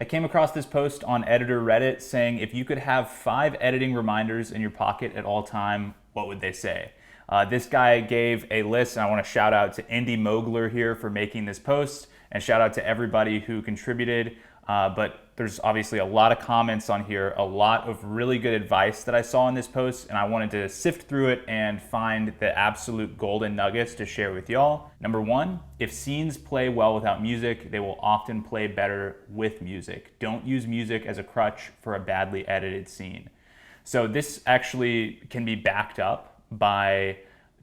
I came across this post on Editor Reddit saying if you could have 5 editing reminders in your pocket at all time, what would they say? This guy gave a list, and I want to shout out to indymoguler here for making this post, and shout out to everybody who contributed. But there's obviously a lot of comments on here, a lot of really good advice that I saw in this post, and I wanted to sift through it and find the absolute golden nuggets to share with y'all. Number 1, if scenes play well without music, they will often play better with music. Don't use music as a crutch for a badly edited scene. So this actually can be backed up by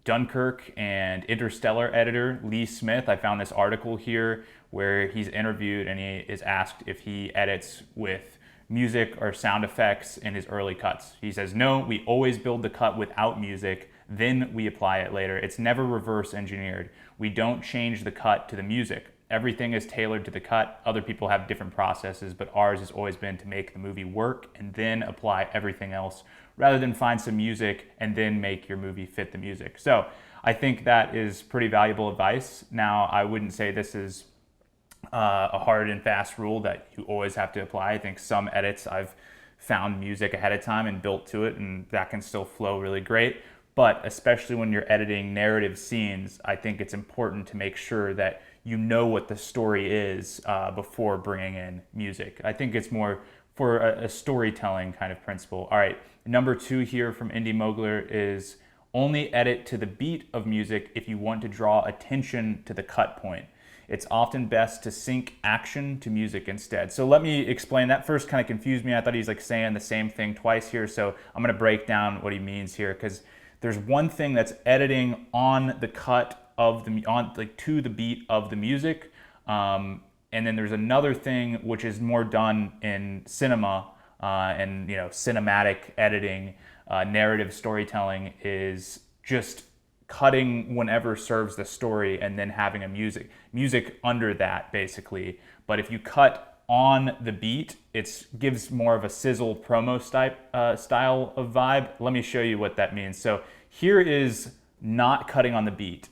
Dunkirk and Interstellar editor Lee Smith. I found this article here where he's interviewed and he is asked if he edits with music or sound effects in his early cuts. He says, no, we always build the cut without music, then we apply it later. It's never reverse engineered. We don't change the cut to the music. Everything is tailored to the cut. Other people have different processes, but ours has always been to make the movie work and then apply everything else rather than find some music and then make your movie fit the music. So I think that is pretty valuable advice. Now, I wouldn't say this is a hard and fast rule that you always have to apply. I think some edits I've found music ahead of time and built to it, and that can still flow really great. But especially when you're editing narrative scenes, I think it's important to make sure that you know what the story is before bringing in music. I think it's more for a storytelling kind of principle. All right, number 2 here from indymoguler is only edit to the beat of music if you want to draw attention to the cut point. It's often best to sync action to music instead. So let me explain. That first kind of confused me. I thought he's like saying the same thing twice here. So I'm gonna break down what he means here, because there's one thing that's editing on the cut of to the beat of the music. And then there's another thing which is more done in cinema and cinematic editing, narrative storytelling is just cutting whenever serves the story and then having a music under that basically. But if you cut on the beat, it gives more of a sizzle promo style of vibe. Let me show you what that means. So here is not cutting on the beat.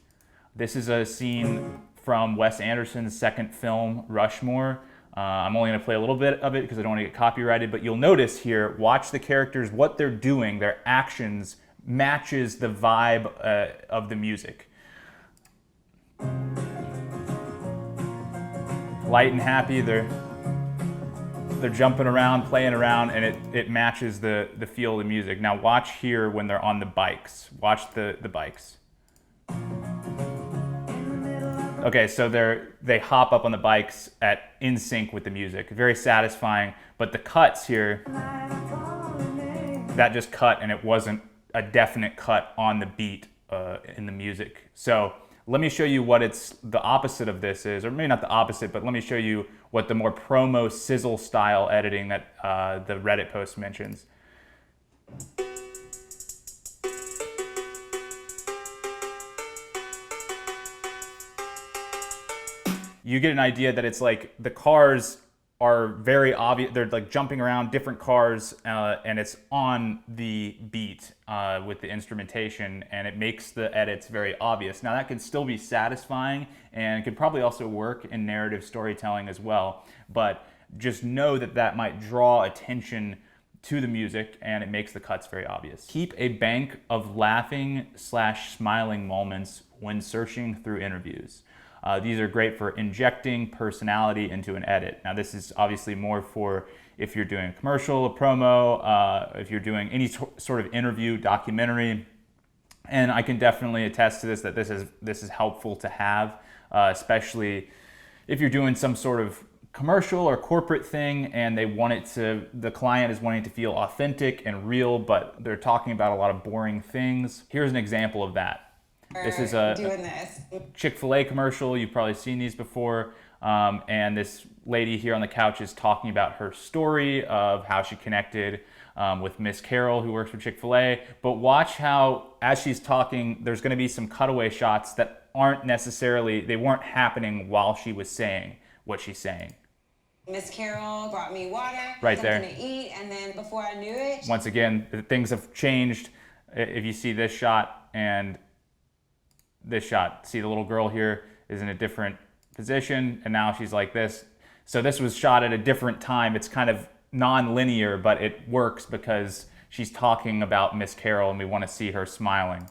This is a scene from Wes Anderson's second film, Rushmore. I'm only going to play a little bit of it because I don't want to get copyrighted, but you'll notice here, watch the characters, what they're doing, their actions matches the vibe of the music. Light and happy, they're jumping around, playing around, and it matches the feel of the music. Now watch here when they're on the bikes. Watch the bikes. Okay, so they hop up on the bikes in sync with the music. Very satisfying, but the cuts here, that just cut and it wasn't a definite cut on the beat in the music. So let me show you what the opposite of this is, or maybe not the opposite, but let me show you what the more promo sizzle style editing that the Reddit post mentions. You get an idea that it's like the cars are very obvious. They're like jumping around different cars and it's on the beat with the instrumentation, and it makes the edits very obvious. Now that can still be satisfying and could probably also work in narrative storytelling as well, but just know that that might draw attention to the music and it makes the cuts very obvious. Keep a bank of laughing/smiling moments when searching through interviews. These are great for injecting personality into an edit. Now this is obviously more for if you're doing a commercial, a promo, if you're doing any sort of interview, documentary. And I can definitely attest to this, that this is helpful to have, especially if you're doing some sort of commercial or corporate thing and the client is wanting to feel authentic and real, but they're talking about a lot of boring things. Here's an example of that. This is a Chick-fil-A commercial. You've probably seen these before. And this lady here on the couch is talking about her story of how she connected with Miss Carol, who works for Chick-fil-A. But watch how, as she's talking, there's going to be some cutaway shots that they weren't happening while she was saying what she's saying. Miss Carol brought me water, right something there to eat, and then before I knew it... Once again, things have changed. If you see this shot and this shot, see the little girl here is in a different position, and now she's like this. So this was shot at a different time. It's kind of non-linear, but it works because she's talking about Miss Carol and we want to see her smiling.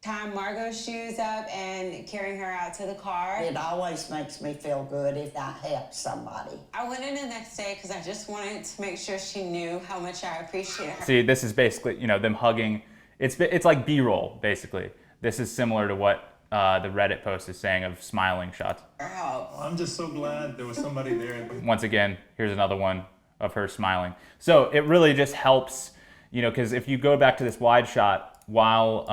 Tying Margot's shoes up and carrying her out to the car. It always makes me feel good if that helps somebody. I went in the next day because I just wanted to make sure she knew how much I appreciate her. See, this is basically, you know, them hugging. It's like B-roll, basically. This is similar to what the Reddit post is saying of smiling shots. Her help. I'm just so glad there was somebody there. Once again, here's another one of her smiling. So it really just helps, you know, because if you go back to this wide shot while,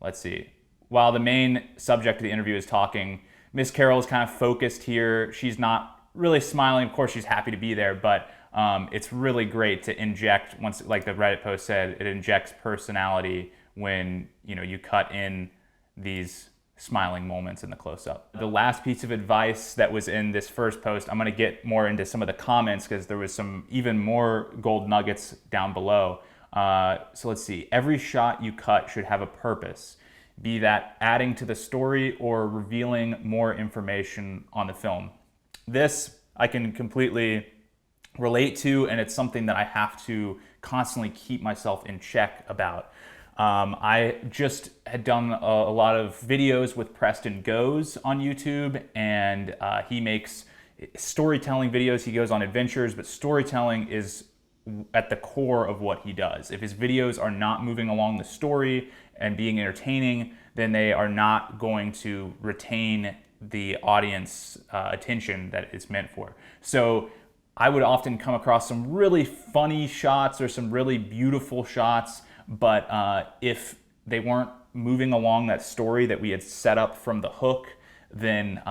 let's see, while the main subject of the interview is talking, Miss Carol is kind of focused here. She's not really smiling. Of course, she's happy to be there, but it's really great to inject, once, like the Reddit post said, it injects personality when, you know, you cut in these smiling moments in the close-up. The last piece of advice that was in this first post, I'm going to get more into some of the comments because there was some even more gold nuggets down below. So let's see. Every shot you cut should have a purpose, be that adding to the story or revealing more information on the film. This I can completely relate to, and it's something that I have to constantly keep myself in check about. I just had done a lot of videos with Preston Goes on YouTube, and he makes storytelling videos. He goes on adventures, but storytelling is at the core of what he does. If his videos are not moving along the story and being entertaining, then they are not going to retain the audience attention that it's meant for. So I would often come across some really funny shots or some really beautiful shots, but if they weren't moving along that story that we had set up from the hook, then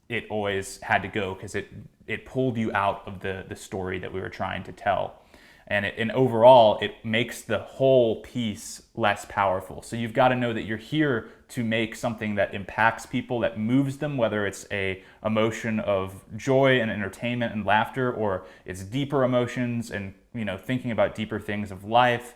it always had to go because it pulled you out of the story that we were trying to tell. And overall, it makes the whole piece less powerful. So you've got to know that you're here to make something that impacts people, that moves them, whether it's a emotion of joy and entertainment and laughter, or it's deeper emotions and, you know, thinking about deeper things of life.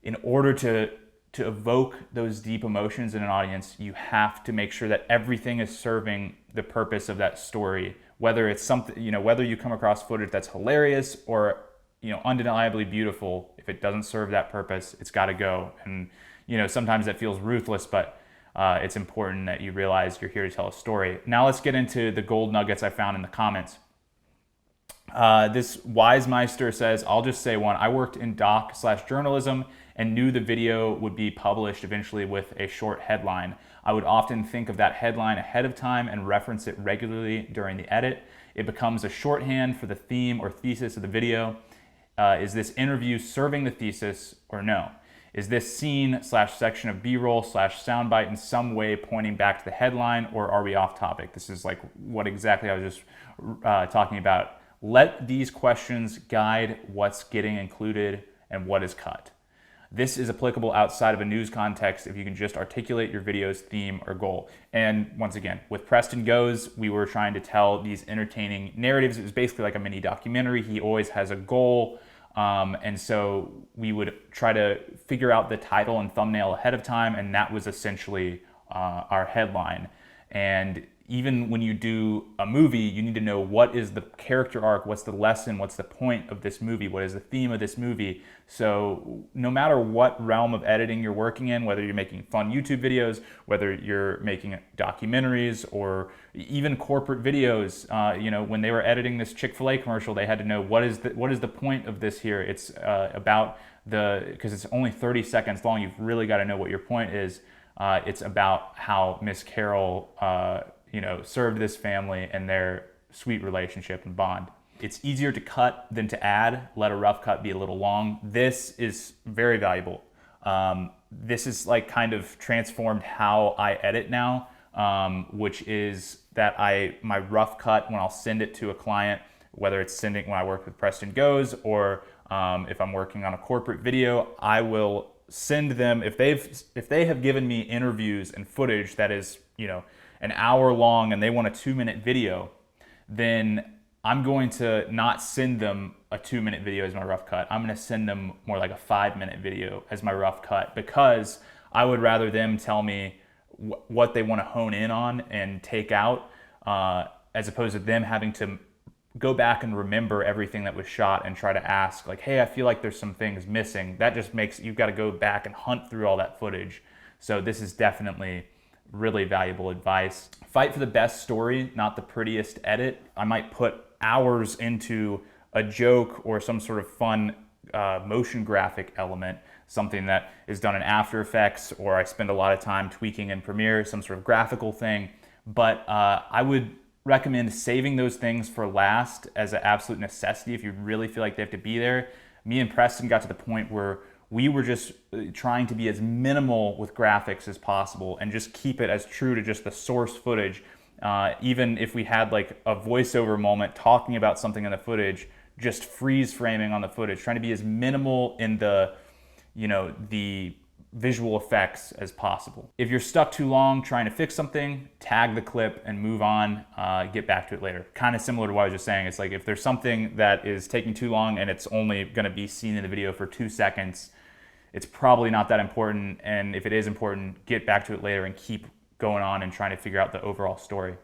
In order to evoke those deep emotions in an audience, you have to make sure that everything is serving the purpose of that story. Whether it's something, you know, whether you come across footage that's hilarious or, you know, undeniably beautiful, if it doesn't serve that purpose, it's got to go. And, you know, sometimes that feels ruthless, but it's important that you realize you're here to tell a story. Now let's get into the gold nuggets I found in the comments. This Wisemeister says, I'll just say one. I worked in doc/journalism and knew the video would be published eventually with a short headline. I would often think of that headline ahead of time and reference it regularly during the edit. It becomes a shorthand for the theme or thesis of the video. Is this interview serving the thesis or no? Is this scene/section of B-roll/soundbite in some way pointing back to the headline, or are we off topic? This is like what exactly I was just talking about. Let these questions guide what's getting included and what is cut. This is applicable outside of a news context if you can just articulate your video's theme or goal. And once again, with Preston Goes, we were trying to tell these entertaining narratives. It was basically like a mini documentary. He always has a goal. And so we would try to figure out the title and thumbnail ahead of time, and that was essentially our headline. And even when you do a movie, you need to know what is the character arc, what's the lesson, what's the point of this movie, what is the theme of this movie. So no matter what realm of editing you're working in, whether you're making fun YouTube videos, whether you're making documentaries or even corporate videos, you know, when they were editing this Chick-fil-A commercial, they had to know what is the point of this here. It's about because it's only 30 seconds long, you've really got to know what your point is. It's about how Miss Carol, you know, served this family and their sweet relationship and bond. It's easier to cut than to add. Let a rough cut be a little long. This is very valuable. This is like kind of transformed how I edit now, which is that my rough cut, when I'll send it to a client, whether it's sending when I work with Preston Goes or if I'm working on a corporate video, I will send them, if they have given me interviews and footage that is, you know, an hour long and they want a 2-minute video, then I'm going to not send them a 2-minute video as my rough cut. I'm going to send them more like a 5-minute video as my rough cut, because I would rather them tell me what they want to hone in on and take out, as opposed to them having to go back and remember everything that was shot and try to ask like, hey, I feel like there's some things missing. That just makes, you've got to go back and hunt through all that footage. So this is definitely really valuable advice. Fight for the best story, not the prettiest edit. I might put hours into a joke or some sort of fun motion graphic element, something that is done in After Effects, or I spend a lot of time tweaking in Premiere, some sort of graphical thing. But I would recommend saving those things for last as an absolute necessity if you really feel like they have to be there. Me and Preston got to the point where we were just trying to be as minimal with graphics as possible and just keep it as true to just the source footage. Even if we had like a voiceover moment talking about something in the footage, just freeze framing on the footage, trying to be as minimal in the, the visual effects as possible. If you're stuck too long trying to fix something, tag the clip and move on, get back to it later. Kind of similar to what I was just saying. It's like if there's something that is taking too long and it's only gonna be seen in the video for 2 seconds, it's probably not that important. And if it is important, get back to it later and keep going on and trying to figure out the overall story.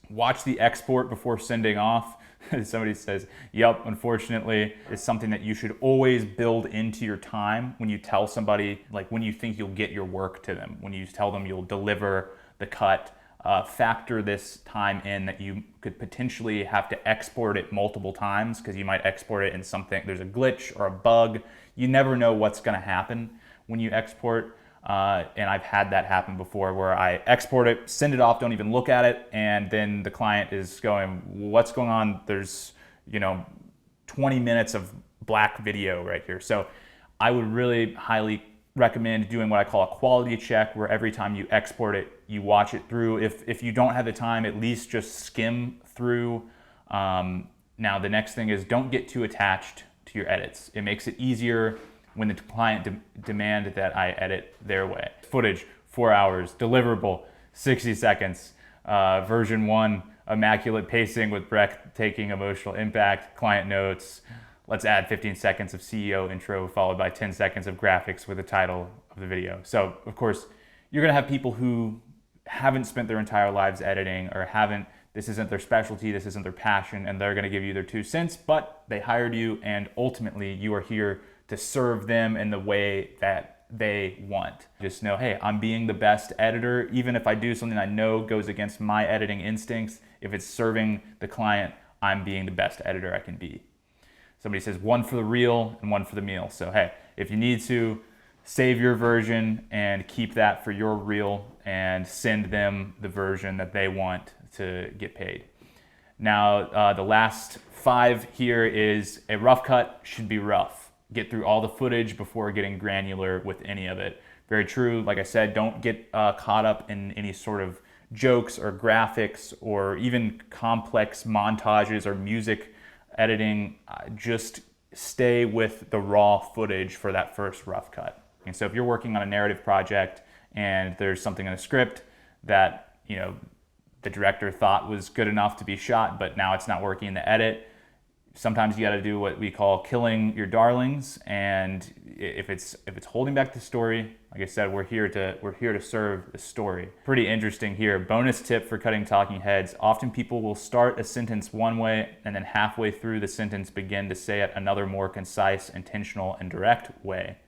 Watch the export before sending off. Somebody says, yep, unfortunately, it's something that you should always build into your time when you tell somebody, like when you think you'll get your work to them, when you tell them you'll deliver the cut, factor this time in that you could potentially have to export it multiple times because you might export it in something, there's a glitch or a bug. You never know what's gonna happen when you export. And I've had that happen before where I export it, send it off, don't even look at it, and then the client is going, what's going on? There's 20 minutes of black video right here. So I would really highly recommend doing what I call a quality check, where every time you export it, you watch it through. If you don't have the time, at least just skim through. Now the next thing is, don't get too attached to your edits. It makes it easier when the client demand that I edit their way. Footage, 4 hours, deliverable, 60 seconds. Version 1, immaculate pacing with breathtaking emotional impact, client notes. Let's add 15 seconds of CEO intro followed by 10 seconds of graphics with the title of the video. So of course, you're gonna have people who haven't spent their entire lives editing, or this isn't their specialty, this isn't their passion, and they're gonna give you their 2 cents, but they hired you, and ultimately you are here to serve them in the way that they want. Just know, hey, I'm being the best editor. Even if I do something I know goes against my editing instincts, if it's serving the client, I'm being the best editor I can be. Somebody says 1 for the reel and 1 for the meal. So hey, if you need to, save your version and keep that for your reel and send them the version that they want to get paid. Now, the last 5 here is a rough cut should be rough. Get through all the footage before getting granular with any of it. Very true. Like I said, don't get caught up in any sort of jokes or graphics or even complex montages or music editing. Just stay with the raw footage for that first rough cut. And so if you're working on a narrative project and there's something in the script that the director thought was good enough to be shot, but now it's not working in the edit, sometimes you got to do what we call killing your darlings. And if it's holding back the story, like I said, we're here to serve the story. Pretty interesting here. Bonus tip for cutting talking heads. Often people will start a sentence one way and then halfway through the sentence begin to say it another more concise, intentional, and direct way.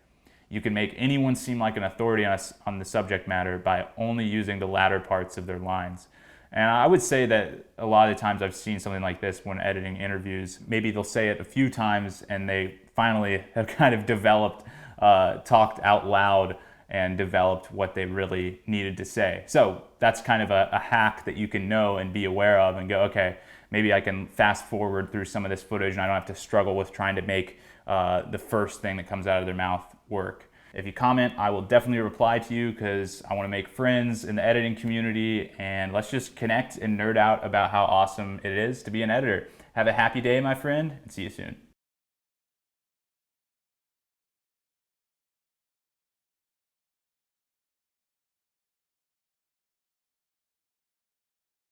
You can make anyone seem like an authority on the subject matter by only using the latter parts of their lines. And I would say that a lot of the times I've seen something like this when editing interviews. Maybe they'll say it a few times and they finally have kind of developed, talked out loud and developed what they really needed to say. So that's kind of a hack that you can know and be aware of and go, okay, maybe I can fast forward through some of this footage and I don't have to struggle with trying to make the first thing that comes out of their mouth work. If you comment, I will definitely reply to you because I want to make friends in the editing community, and let's just connect and nerd out about how awesome it is to be an editor. Have a happy day, my friend, and see you soon.